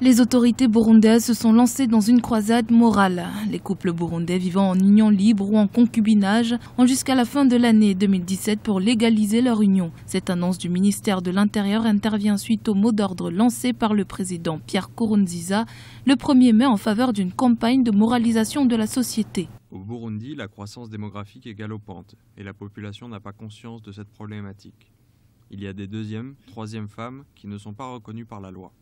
Les autorités burundaises se sont lancées dans une croisade morale. Les couples burundais vivant en union libre ou en concubinage ont jusqu'à la fin de l'année 2017 pour légaliser leur union. Cette annonce du ministère de l'Intérieur intervient suite au mot d'ordre lancé par le président Pierre Nkurunziza le 1er mai en faveur d'une campagne de moralisation de la société. Au Burundi, la croissance démographique est galopante et la population n'a pas conscience de cette problématique. Il y a des deuxièmes, troisièmes femmes qui ne sont pas reconnues par la loi.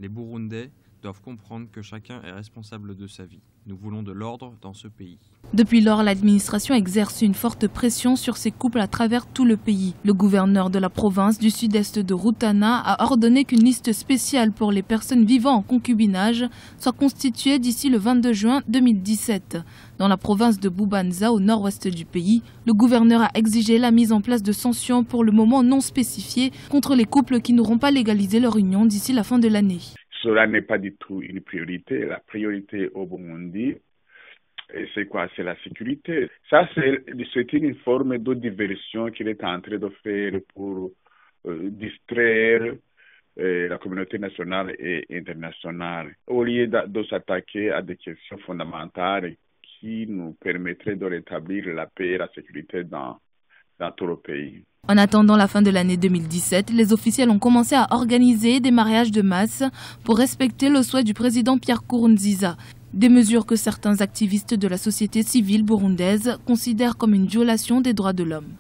Les Burundais doivent comprendre que chacun est responsable de sa vie. Nous voulons de l'ordre dans ce pays. Depuis lors, l'administration exerce une forte pression sur ces couples à travers tout le pays. Le gouverneur de la province du sud-est de Rutana a ordonné qu'une liste spéciale pour les personnes vivant en concubinage soit constituée d'ici le 22 juin 2017. Dans la province de Bubanza, au nord-ouest du pays, le gouverneur a exigé la mise en place de sanctions pour le moment non spécifiées contre les couples qui n'auront pas légalisé leur union d'ici la fin de l'année. Cela n'est pas du tout une priorité. La priorité au Burundi, c'est quoi? C'est la sécurité. Ça, c'est une forme de diversion qu'il est en train de faire pour distraire la communauté nationale et internationale, au lieu de s'attaquer à des questions fondamentales qui nous permettraient de rétablir la paix et la sécurité dans tout le pays. En attendant la fin de l'année 2017, les officiels ont commencé à organiser des mariages de masse pour respecter le souhait du président Pierre Nkurunziza. Des mesures que certains activistes de la société civile burundaise considèrent comme une violation des droits de l'homme.